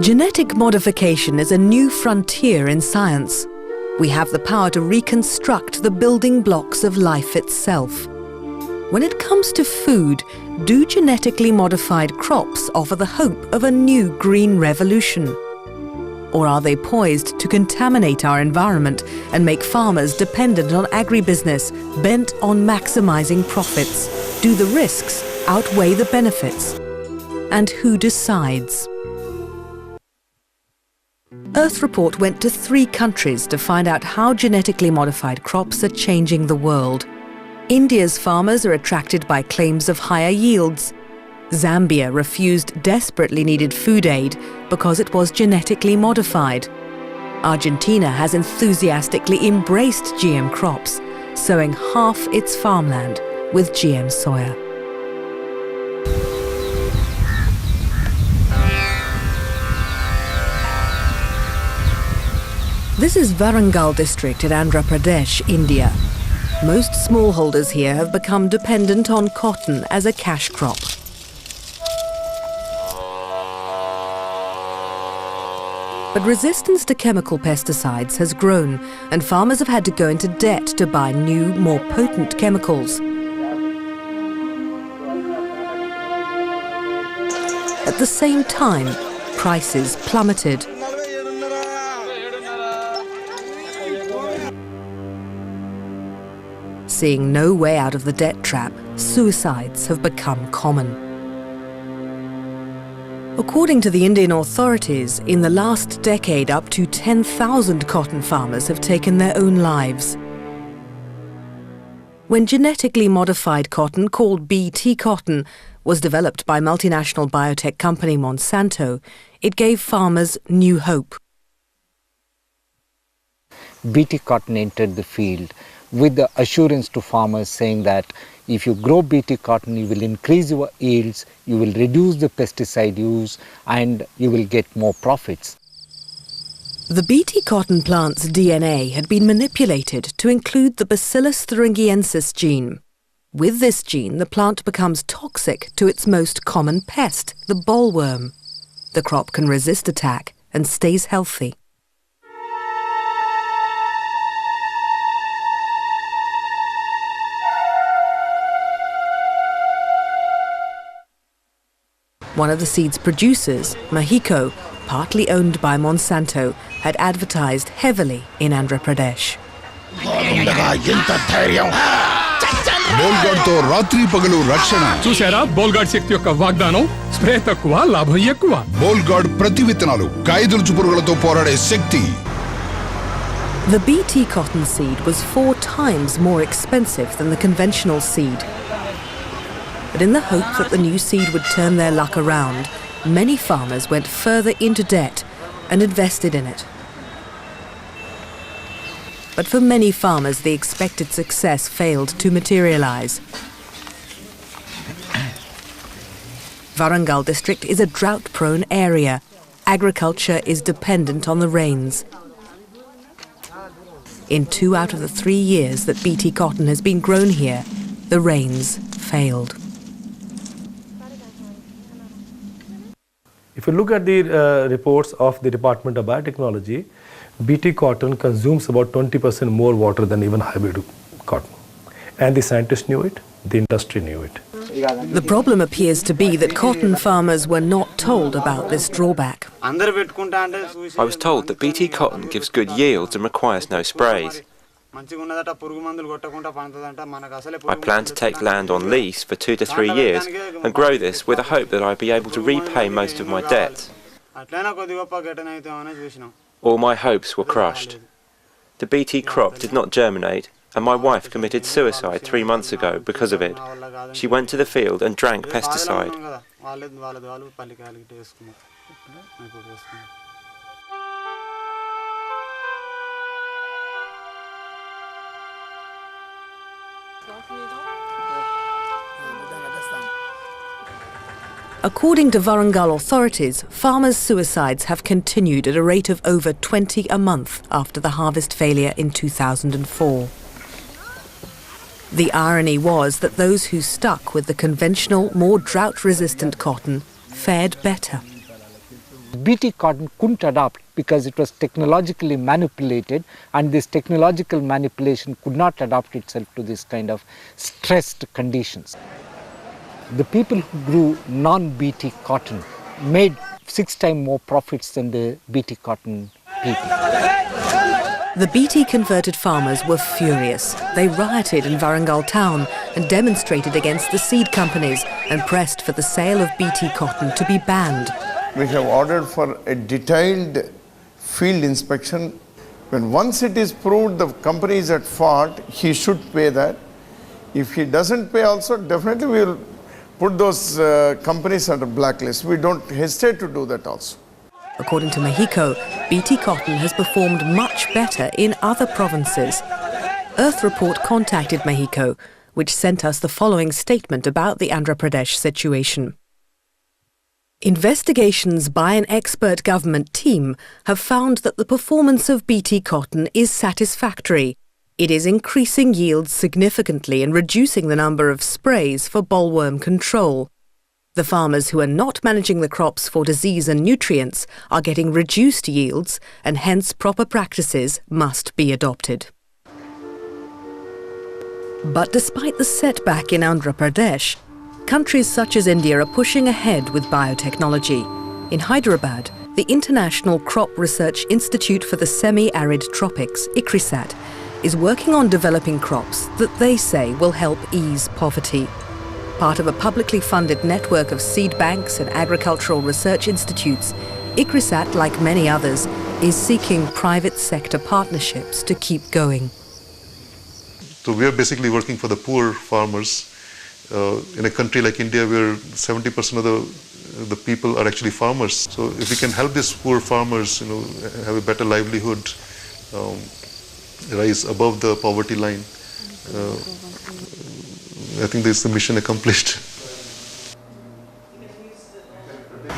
Genetic modification is a new frontier in science. We have the power to reconstruct the building blocks of life itself. When it comes to food, do genetically modified crops offer the hope of a new green revolution? Or are they poised to contaminate our environment and make farmers dependent on agribusiness, bent on maximising profits? Do the risks outweigh the benefits? And who decides? Earth Report went to 3 countries to find out how genetically modified crops are changing the world. India's farmers are attracted by claims of higher yields. Zambia refused desperately needed food aid because it was genetically modified. Argentina has enthusiastically embraced GM crops, sowing half its farmland with GM soya. This is Warangal district in Andhra Pradesh, India. Most smallholders here have become dependent on cotton as a cash crop. But resistance to chemical pesticides has grown, and farmers have had to go into debt to buy new, more potent chemicals. At the same time, prices plummeted. Seeing no way out of the debt trap, suicides have become common. According to the Indian authorities, in the last decade, up to 10,000 cotton farmers have taken their own lives. When genetically modified cotton, called BT cotton, was developed by multinational biotech company Monsanto, it gave farmers new hope. BT cotton entered the field with the assurance to farmers saying that if you grow BT cotton, you will increase your yields, you will reduce the pesticide use, and you will get more profits. The BT cotton plant's DNA had been manipulated to include the Bacillus thuringiensis gene. With this gene, the plant becomes toxic to its most common pest, the bollworm. The crop can resist attack and stays healthy. One of the seed's producers, Mexico, partly owned by Monsanto, had advertised heavily in Andhra Pradesh. బోల్గార్డ్తో రాత్రి పగలు రక్షణ చూసారా Bollgard శక్తి యొక్క వాగ్దానం spray తక్కువ లాభం ఎక్కువ Bollgard ప్రతి విత్తనాలు కాయదొలుచు పురుగులతో పోరాడే శక్తి. The BT cotton seed was 4 times more expensive than the conventional seed. But in the hope that the new seed would turn their luck around, many farmers went further into debt and invested in it. But for many farmers, the expected success failed to materialize. Warangal district is a drought-prone area. Agriculture is dependent on the rains. In 2 out of the 3 years that BT cotton has been grown here, the rains failed. If you look at the reports of the Department of Biotechnology, BT cotton consumes about 20% more water than even hybrid cotton. And the scientists knew it, the industry knew it. The problem appears to be that cotton farmers were not told about this drawback. I was told that BT cotton gives good yields and requires no sprays. I plan to take land on lease for 2 to 3 years and grow this with a hope that I'd be able to repay most of my debt. All my hopes were crushed. The BT crop did not germinate, and my wife committed suicide 3 months ago because of it. She went to the field and drank pesticide. According to Warangal authorities, farmers' suicides have continued at a rate of over 20 a month after the harvest failure in 2004. The irony was that those who stuck with the conventional, more drought-resistant cotton fared better. BT cotton couldn't adapt because it was technologically manipulated, and this technological manipulation could not adapt itself to this kind of stressed conditions. The people who grew non-BT cotton made 6 times more profits than the BT cotton people. The BT converted farmers were furious. They rioted in Warangal town and demonstrated against the seed companies and pressed for the sale of BT cotton to be banned. We have ordered for a detailed field inspection. When once it is proved the company is at fault, he should pay that. If he doesn't pay also, definitely we will put those companies under blacklist. We don't hesitate to do that also. According to Mexico, BT cotton has performed much better in other provinces. Earth Report contacted Mexico, which sent us the following statement about the Andhra Pradesh situation. Investigations by an expert government team have found that the performance of BT cotton is satisfactory. It is increasing yields significantly and reducing the number of sprays for bollworm control. The farmers who are not managing the crops for disease and nutrients are getting reduced yields, and hence proper practices must be adopted. But despite the setback in Andhra Pradesh, countries such as India are pushing ahead with biotechnology. In Hyderabad, the International Crop Research Institute for the Semi-Arid Tropics, ICRISAT, is working on developing crops that they say will help ease poverty. Part of a publicly funded network of seed banks and agricultural research institutes, ICRISAT, like many others, is seeking private sector partnerships to keep going. So we are basically working for the poor farmers in a country like India where 70% of the people are actually farmers. So if we can help these poor farmers, have a better livelihood, rise above the poverty line, I think this is the mission accomplished.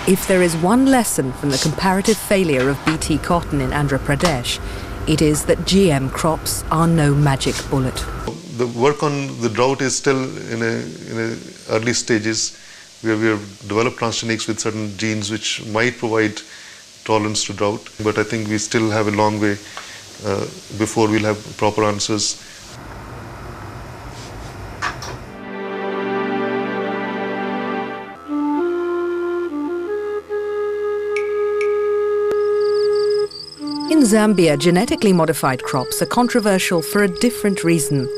If there is one lesson from the comparative failure of BT cotton in Andhra Pradesh, it is that GM crops are no magic bullet. The work on the drought is still in early stages, where we have developed transgenics with certain genes which might provide tolerance to drought. But I think we still have a long way before we'll have proper answers. In Zambia, genetically modified crops are controversial for a different reason.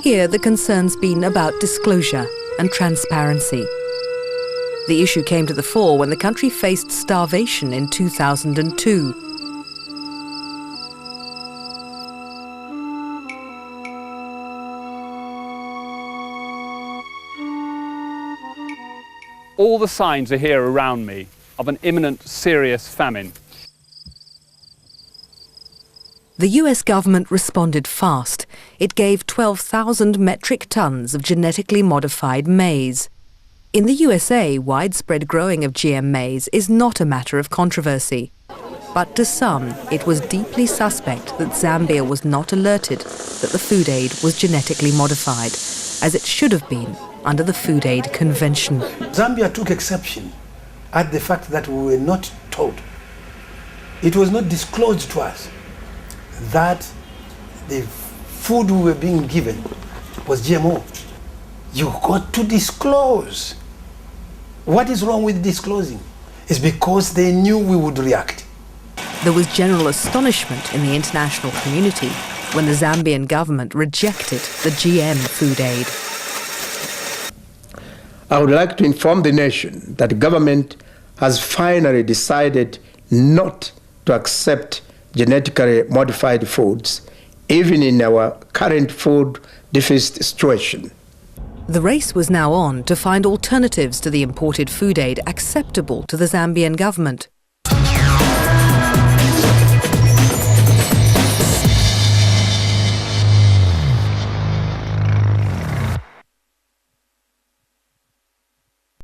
Here, the concern's been about disclosure and transparency. The issue came to the fore when the country faced starvation in 2002. All the signs are here around me of an imminent serious famine. The US government responded fast. It gave 12,000 metric tons of genetically modified maize. In the USA, widespread growing of GM maize is not a matter of controversy. But to some, it was deeply suspect that Zambia was not alerted that the food aid was genetically modified, as it should have been under the Food Aid Convention. Zambia took exception at the fact that we were not told. It was not disclosed to us that the food we were being given was GMO. You got to disclose. What is wrong with disclosing? It's because they knew we would react. There was general astonishment in the international community when the Zambian government rejected the GM food aid. I would like to inform the nation that the government has finally decided not to accept genetically modified foods, even in our current food deficit situation. The race was now on to find alternatives to the imported food aid acceptable to the Zambian government.